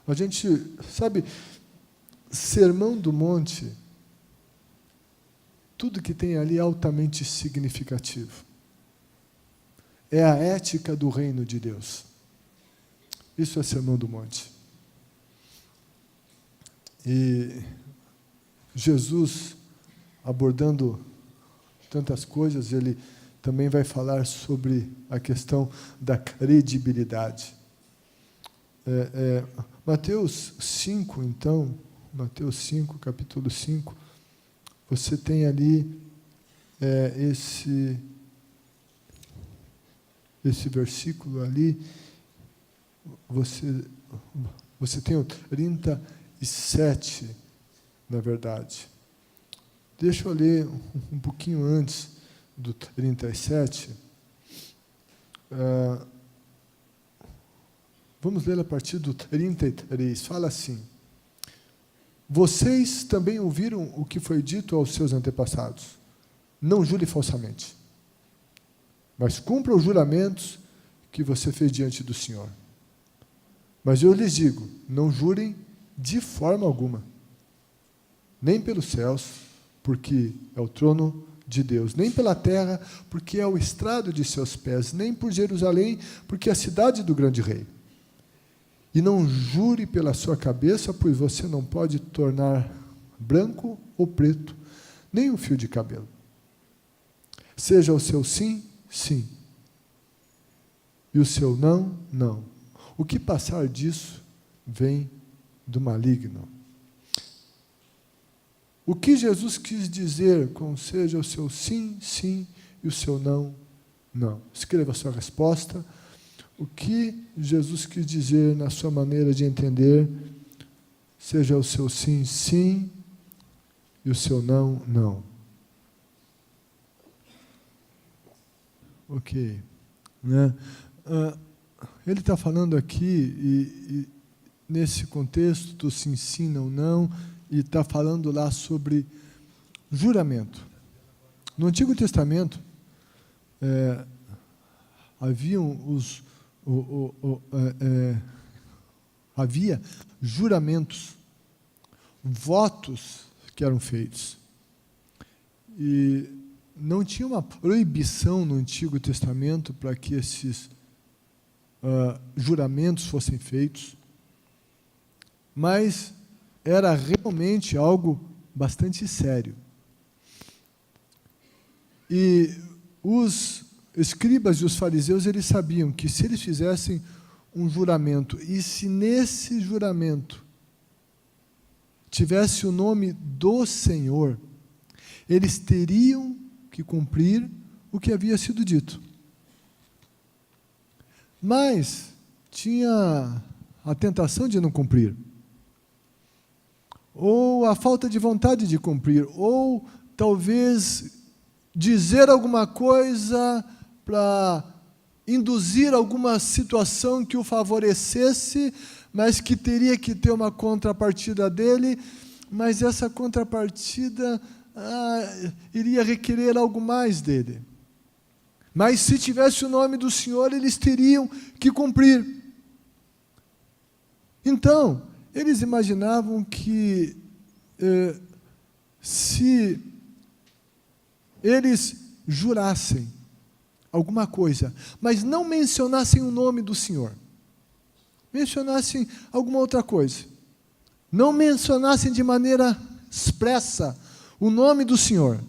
A gente, sabe, Sermão do Monte, tudo que tem ali é altamente significativo. É a ética do reino de Deus. Isso é Sermão do Monte. E Jesus, abordando tantas coisas, ele também vai falar sobre a questão da credibilidade. Mateus 5, então, Mateus 5, capítulo 5, você tem ali esse versículo ali, você tem o 37, na verdade. Deixa eu ler um pouquinho antes do 37. Vamos ler a partir do 33. Fala assim: vocês também ouviram o que foi dito aos seus antepassados. Não jure falsamente, mas cumpra os juramentos que você fez diante do Senhor. Mas eu lhes digo, não jurem de forma alguma, nem pelos céus, porque é o trono de Deus, nem pela terra, porque é o estrado de seus pés, nem por Jerusalém, porque é a cidade do grande rei. E não jure pela sua cabeça, pois você não pode tornar branco ou preto, nem um fio de cabelo. Seja o seu sim, sim, e o seu não, não. O que passar disso vem do maligno. O que Jesus quis dizer com seja o seu sim, sim, e o seu não, não? Escreva a sua resposta. O que Jesus quis dizer na sua maneira de entender, seja o seu sim, sim, e o seu não, não. Ok. Né? Ele está falando aqui, e nesse contexto do sim, sim, não, não, e está falando lá sobre juramento. No Antigo Testamento, havia juramentos, votos que eram feitos. E não tinha uma proibição no Antigo Testamento para que esses juramentos fossem feitos, mas era realmente algo bastante sério. E os escribas e os fariseus, eles sabiam que se eles fizessem um juramento, e se nesse juramento tivesse o nome do Senhor, eles teriam que cumprir o que havia sido dito. Mas tinha a tentação de não cumprir, ou a falta de vontade de cumprir, ou talvez dizer alguma coisa para induzir alguma situação que o favorecesse, mas que teria que ter uma contrapartida dele, mas essa contrapartida iria requerer algo mais dele. Mas se tivesse o nome do Senhor, eles teriam que cumprir. Então, eles imaginavam que se eles jurassem alguma coisa, mas não mencionassem o nome do Senhor, mencionassem alguma outra coisa, não mencionassem de maneira expressa o nome do Senhor,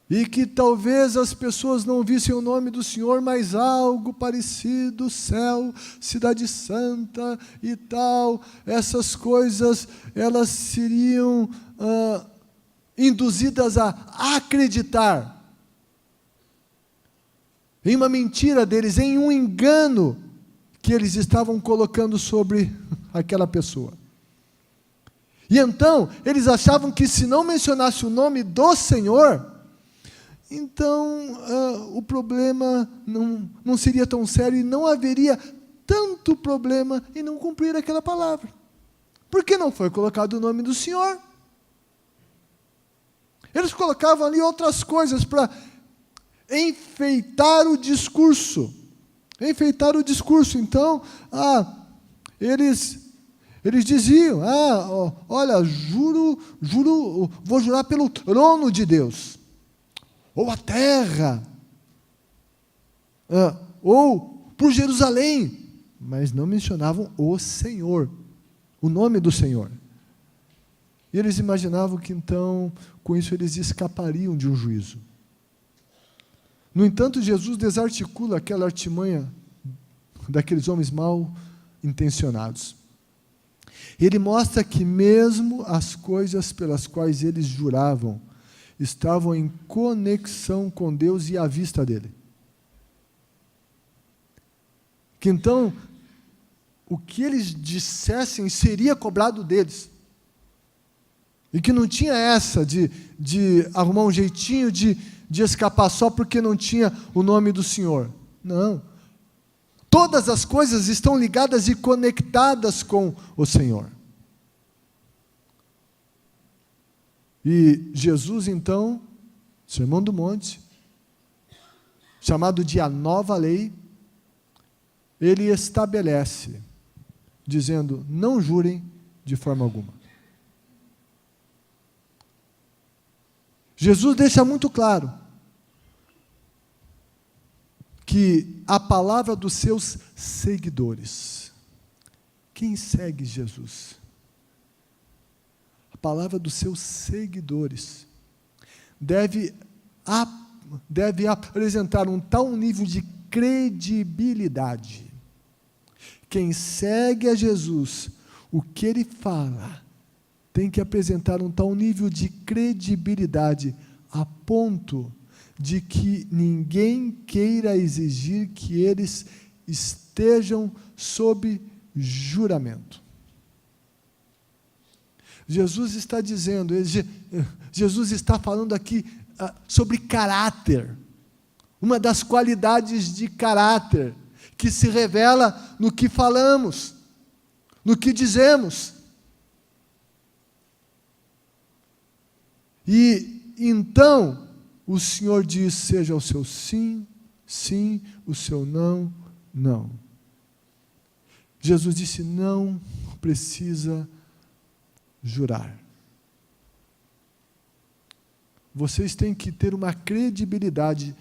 e que talvez as pessoas não vissem o nome do Senhor, mas algo parecido, céu, cidade santa e tal, essas coisas, elas seriam induzidas a acreditar em uma mentira deles, em um engano que eles estavam colocando sobre aquela pessoa. E então, eles achavam que se não mencionasse o nome do Senhor, então o problema não seria tão sério e não haveria tanto problema em não cumprir aquela palavra. Porque não foi colocado o nome do Senhor. Eles colocavam ali outras coisas para enfeitar o discurso. Enfeitar o discurso. Então, Eles diziam: olha, juro, vou jurar pelo trono de Deus, ou a terra, ou por Jerusalém, mas não mencionavam o Senhor, o nome do Senhor. E eles imaginavam que então, com isso, eles escapariam de um juízo. No entanto, Jesus desarticula aquela artimanha daqueles homens mal intencionados. Ele mostra que mesmo as coisas pelas quais eles juravam estavam em conexão com Deus e à vista dele. Que então, o que eles dissessem seria cobrado deles. E que não tinha essa de arrumar um jeitinho de escapar só porque não tinha o nome do Senhor. Não. Todas as coisas estão ligadas e conectadas com o Senhor. E Jesus, então, Sermão do Monte, chamado de a nova lei, ele estabelece, dizendo: não jurem de forma alguma. Jesus deixa muito claro que a palavra dos seus seguidores, quem segue Jesus? A palavra dos seus seguidores deve apresentar um tal nível de credibilidade. Quem segue a Jesus, o que ele fala, tem que apresentar um tal nível de credibilidade, a ponto de que ninguém queira exigir que eles estejam sob juramento. Jesus está dizendo, Jesus está falando aqui sobre caráter, uma das qualidades de caráter, que se revela no que falamos, no que dizemos. E então, o Senhor diz: seja o seu sim, sim, o seu não, não. Jesus disse: não precisa jurar. Vocês têm que ter uma credibilidade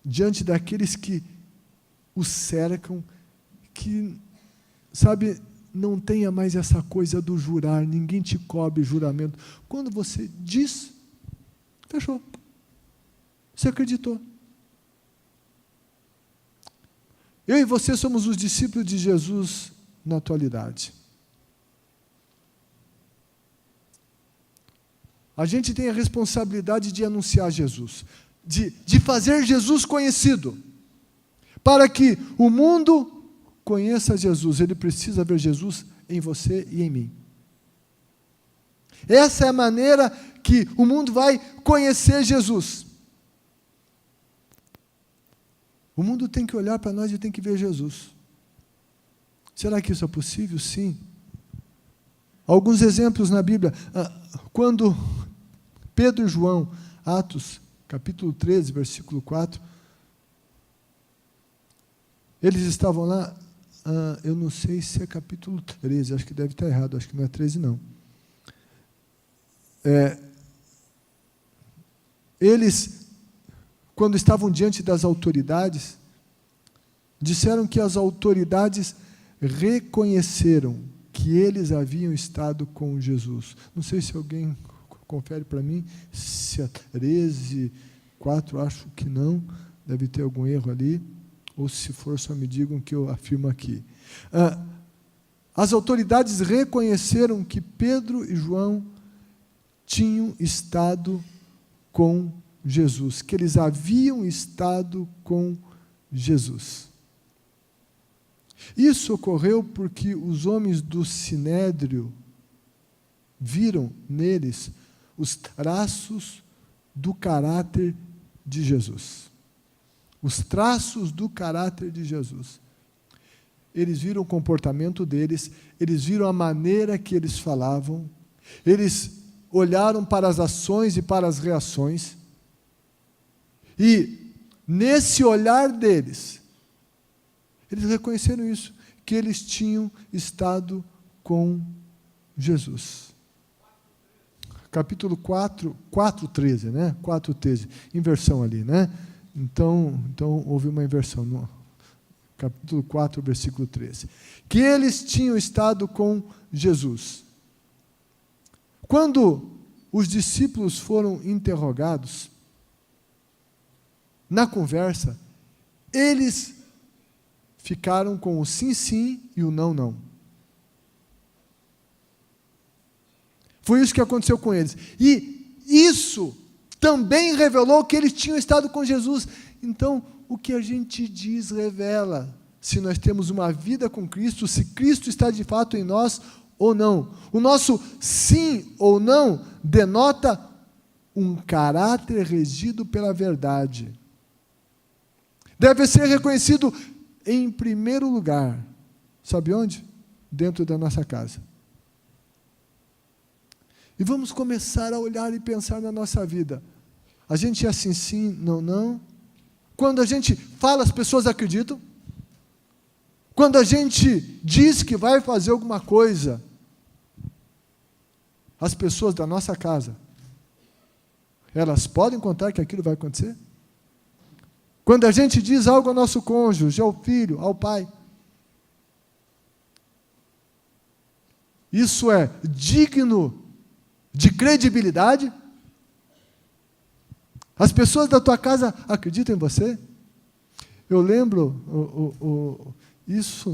diante daqueles que os cercam, que, sabe, não tenha mais essa coisa do jurar, ninguém te cobre juramento. Quando você diz, fechou. Você acreditou. Eu e você somos os discípulos de Jesus na atualidade. A gente tem a responsabilidade de anunciar Jesus, de fazer Jesus conhecido. Para que o mundo conheça Jesus, ele precisa ver Jesus em você e em mim. Essa é a maneira que o mundo vai conhecer Jesus. O mundo tem que olhar para nós e tem que ver Jesus. Será que isso é possível? Sim. Alguns exemplos na Bíblia. Quando Pedro e João, Atos, capítulo 13, versículo 4, eles estavam lá, eu não sei se é capítulo 13, acho que deve estar errado, acho que não é 13 não. Eles, quando estavam diante das autoridades, disseram que as autoridades reconheceram que eles haviam estado com Jesus. Não sei se alguém confere para mim, se é 13, 4, acho que não, deve ter algum erro ali, ou se for, só me digam que eu afirmo aqui. As autoridades reconheceram que Pedro e João tinham estado com Jesus, que eles haviam estado com Jesus. Isso ocorreu porque os homens do Sinédrio viram neles os traços do caráter de Jesus. Os traços do caráter de Jesus. Eles viram o comportamento deles, eles viram a maneira que eles falavam, eles olharam para as ações e para as reações, e nesse olhar deles, eles reconheceram isso, que eles tinham estado com Jesus. Capítulo 4, 4:13, né? 4:13, inversão ali, né? Então houve uma inversão. No capítulo 4, versículo 13. Que eles tinham estado com Jesus. Quando os discípulos foram interrogados, na conversa, eles ficaram com o sim, sim e o não, não. Foi isso que aconteceu com eles. E isso também revelou que eles tinham estado com Jesus. Então, o que a gente diz revela se nós temos uma vida com Cristo, se Cristo está de fato em nós ou não. O nosso sim ou não denota um caráter regido pela verdade. Deve ser reconhecido em primeiro lugar. Sabe onde? Dentro da nossa casa. E vamos começar a olhar e pensar na nossa vida. A gente é assim, sim, não, não. Quando a gente fala, as pessoas acreditam. Quando a gente diz que vai fazer alguma coisa, as pessoas da nossa casa, elas podem contar que aquilo vai acontecer? Quando a gente diz algo ao nosso cônjuge, ao filho, ao pai, isso é digno de credibilidade? As pessoas da tua casa acreditam em você? Eu lembro isso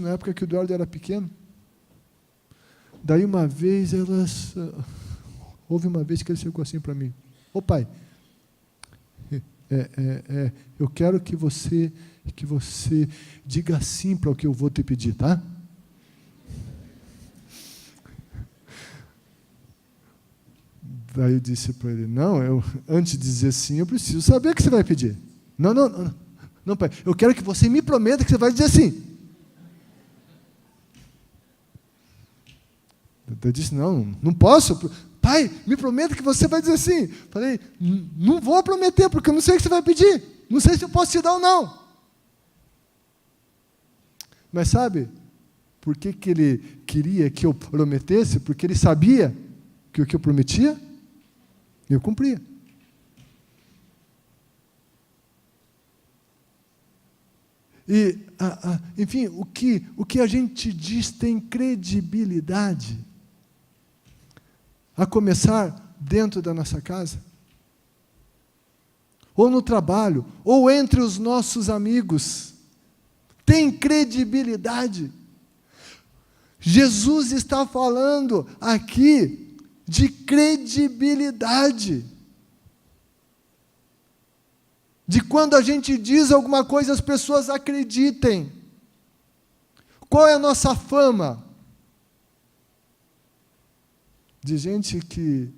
na época que o Eduardo era pequeno. Daí uma vez houve uma vez que ele chegou assim para mim: ô pai, eu quero que você diga sim para o que eu vou te pedir, tá? Daí eu disse para ele: não, antes de dizer sim, eu preciso saber o que você vai pedir. Não, pai, eu quero que você me prometa que você vai dizer sim. Eu disse: não posso. Pai, me prometa que você vai dizer sim. Falei: não vou prometer, porque eu não sei o que você vai pedir. Não sei se eu posso te dar ou não. Mas sabe por que ele queria que eu prometesse? Porque ele sabia que o que eu prometia, eu cumpria. E, enfim, o que a gente diz tem credibilidade, a começar dentro da nossa casa, ou no trabalho, ou entre os nossos amigos, tem credibilidade. Jesus está falando aqui de credibilidade. De quando a gente diz alguma coisa, as pessoas acreditem. Qual é a nossa fama? De gente que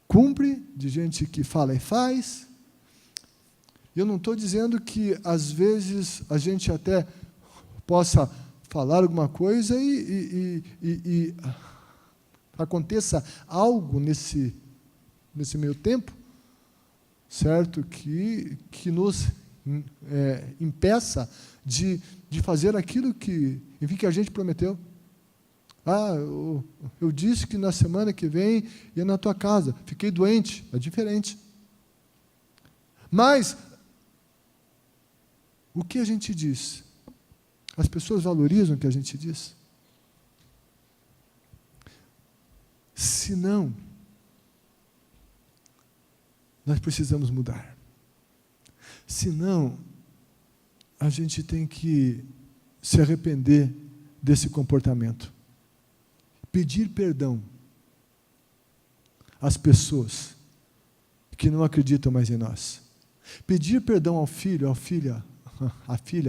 cumpre, de gente que fala e faz. Eu não estou dizendo que, às vezes, a gente até possa falar alguma coisa e aconteça algo nesse meio tempo, certo? Que nos impeça de fazer aquilo que a gente prometeu. Eu disse que na semana que vem ia na tua casa, fiquei doente, é diferente. Mas, o que a gente diz? As pessoas valorizam o que a gente diz? Se não, nós precisamos mudar. Senão, a gente tem que se arrepender desse comportamento. Pedir perdão às pessoas que não acreditam mais em nós. Pedir perdão ao filho, à filha,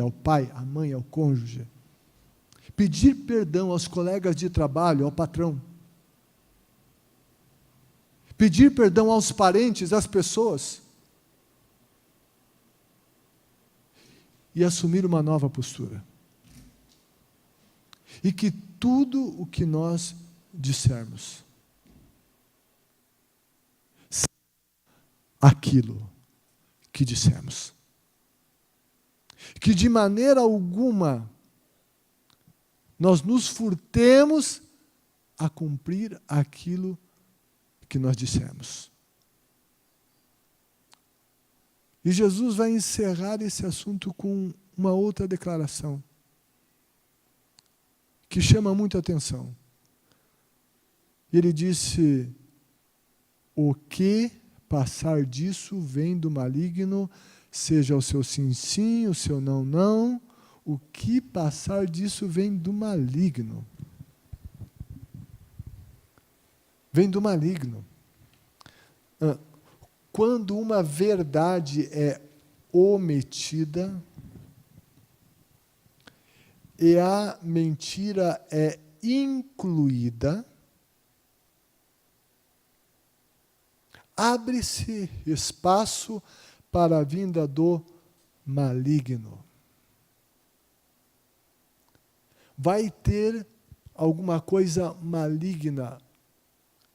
ao pai, à mãe, ao cônjuge. Pedir perdão aos colegas de trabalho, ao patrão. Pedir perdão aos parentes, às pessoas. E assumir uma nova postura. E que tudo o que nós dissermos, aquilo que dissemos, que de maneira alguma nós nos furtemos a cumprir aquilo que nós dissemos. E Jesus vai encerrar esse assunto com uma outra declaração que chama muita atenção. Ele disse: o que passar disso vem do maligno, seja o seu sim, sim, o seu não, não. O que passar disso vem do maligno. Vem do maligno. Quando uma verdade é omitida e a mentira é incluída, abre-se espaço para a vinda do maligno. Vai ter alguma coisa maligna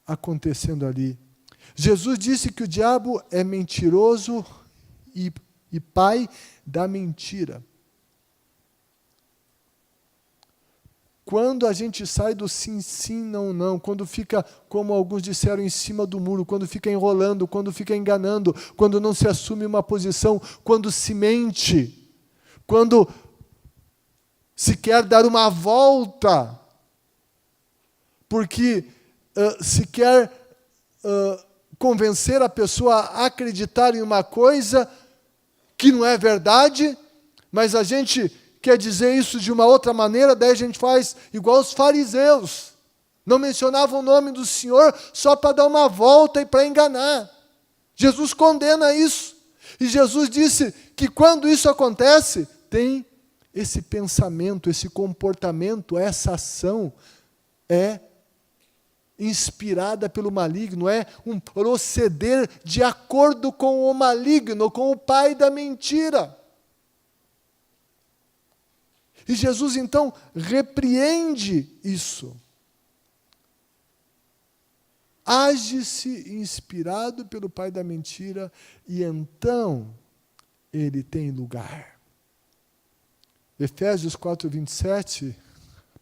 acontecendo ali. Jesus disse que o diabo é mentiroso e pai da mentira. Quando a gente sai do sim, sim, não, não, quando fica, como alguns disseram, em cima do muro, quando fica enrolando, quando fica enganando, quando não se assume uma posição, quando se mente, quando se quer dar uma volta, porque se quer convencer a pessoa a acreditar em uma coisa que não é verdade, mas a gente quer dizer isso de uma outra maneira, daí a gente faz igual os fariseus. Não mencionavam o nome do Senhor só para dar uma volta e para enganar. Jesus condena isso. E Jesus disse que quando isso acontece, tem esse pensamento, esse comportamento, essa ação é inspirada pelo maligno, é um proceder de acordo com o maligno, com o pai da mentira. E Jesus, então, repreende isso. Age-se inspirado pelo pai da mentira, e então ele tem lugar. Efésios 4:27,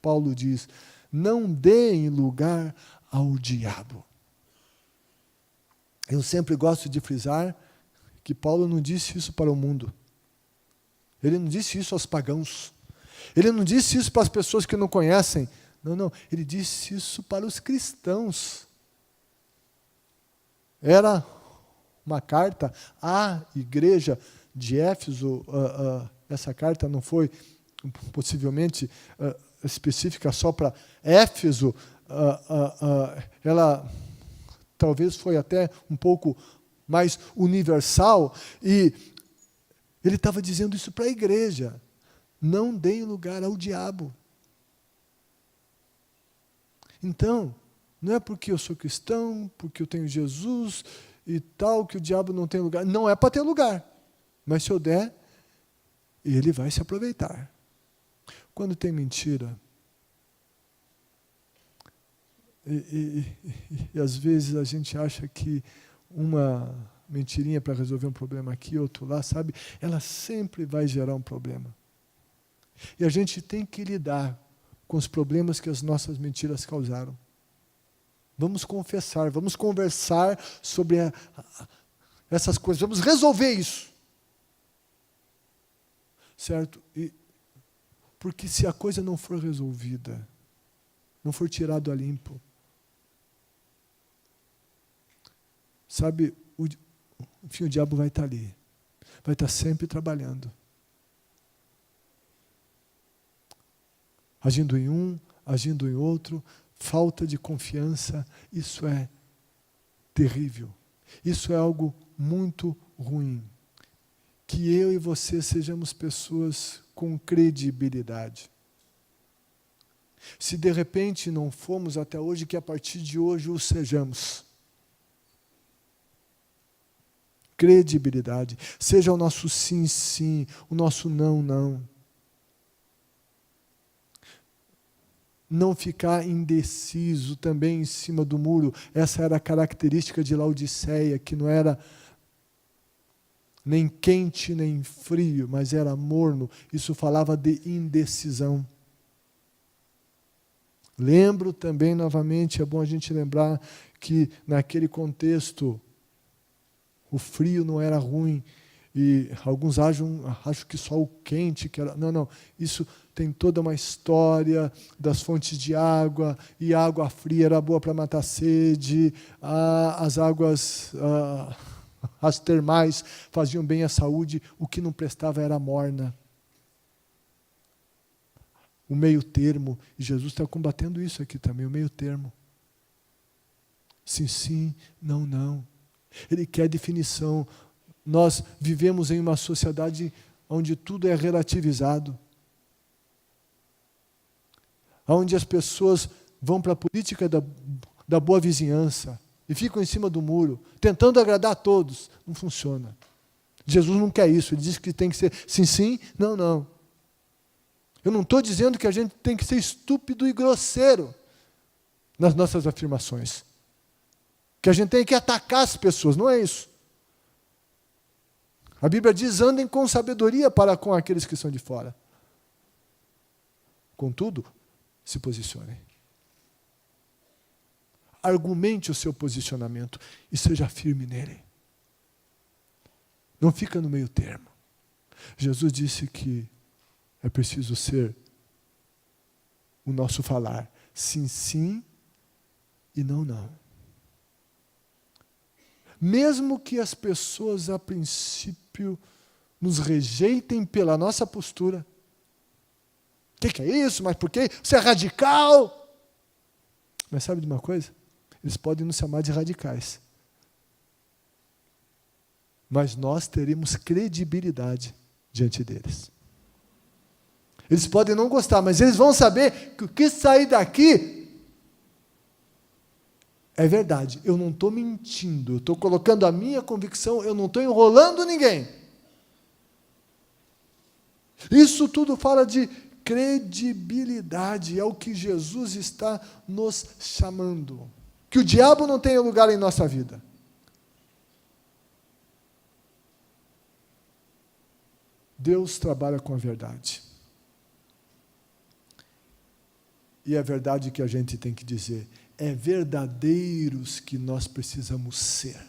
Paulo diz: não deem lugar ao diabo. Eu sempre gosto de frisar que Paulo não disse isso para o mundo. Ele não disse isso aos pagãos. Ele não disse isso para as pessoas que não conhecem. Não, não. Ele disse isso para os cristãos. Era uma carta à igreja de Éfeso. Essa carta não foi possivelmente específica só para Éfeso. Ela talvez foi até um pouco mais universal. E ele estava dizendo isso para a igreja. Não deem lugar ao diabo. Então, não é porque eu sou cristão, porque eu tenho Jesus e tal, que o diabo não tem lugar. Não é para ter lugar. Mas se eu der, ele vai se aproveitar. Quando tem mentira, e às vezes a gente acha que uma mentirinha para resolver um problema aqui, outro lá, sabe? Ela sempre vai gerar um problema. E a gente tem que lidar com os problemas que as nossas mentiras causaram. Vamos confessar, vamos conversar sobre essas coisas, vamos resolver isso. Certo? Porque se a coisa não for resolvida, não for tirado a limpo, sabe, enfim, o diabo vai estar ali, vai estar sempre trabalhando. Agindo em um, agindo em outro, falta de confiança, isso é terrível. Isso é algo muito ruim. Que eu e você sejamos pessoas com credibilidade. Se de repente não fomos até hoje, que a partir de hoje o sejamos. Credibilidade. Seja o nosso sim, sim, o nosso não, não. Não ficar indeciso também em cima do muro. Essa era a característica de Laodiceia, que não era nem quente nem frio, mas era morno. Isso falava de indecisão. Lembro também, novamente, é bom a gente lembrar que naquele contexto o frio não era ruim, e alguns acham que só o quente que era. Não, isso tem toda uma história das fontes de água, e a água fria era boa para matar a sede, as águas, as termais faziam bem à saúde, o que não prestava era a morna. O meio termo, e Jesus está combatendo isso aqui também, o meio termo. Sim, sim, não, não. Ele quer definição. Nós vivemos em uma sociedade onde tudo é relativizado, onde as pessoas vão para a política da boa vizinhança e ficam em cima do muro, tentando agradar a todos. Não funciona. Jesus não quer isso. Ele diz que tem que ser sim, sim, não, não. Eu não estou dizendo que a gente tem que ser estúpido e grosseiro nas nossas afirmações. Que a gente tem que atacar as pessoas, não é isso. A Bíblia diz, andem com sabedoria para com aqueles que são de fora. Contudo, se posicionem. Argumente o seu posicionamento e seja firme nele. Não fica no meio termo. Jesus disse que é preciso ser o nosso falar sim, sim e não, não. Mesmo que as pessoas, a princípio, nos rejeitem pela nossa postura. O que é isso? Mas por quê? Você é radical? Mas sabe de uma coisa? Eles podem nos chamar de radicais. Mas nós teremos credibilidade diante deles. Eles podem não gostar, mas eles vão saber que o que sair daqui é verdade. Eu não estou mentindo, eu estou colocando a minha convicção, eu não estou enrolando ninguém. Isso tudo fala de credibilidade, é o que Jesus está nos chamando. Que o diabo não tenha lugar em nossa vida. Deus trabalha com a verdade. E a verdade que a gente tem que dizer, é verdadeiros que nós precisamos ser.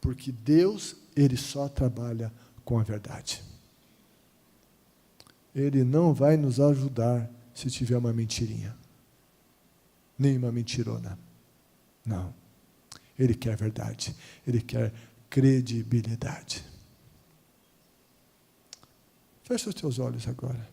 Porque Deus, Ele só trabalha com a verdade. Ele não vai nos ajudar se tiver uma mentirinha. Nem uma mentirona. Não. Ele quer verdade. Ele quer credibilidade. Fecha os teus olhos agora.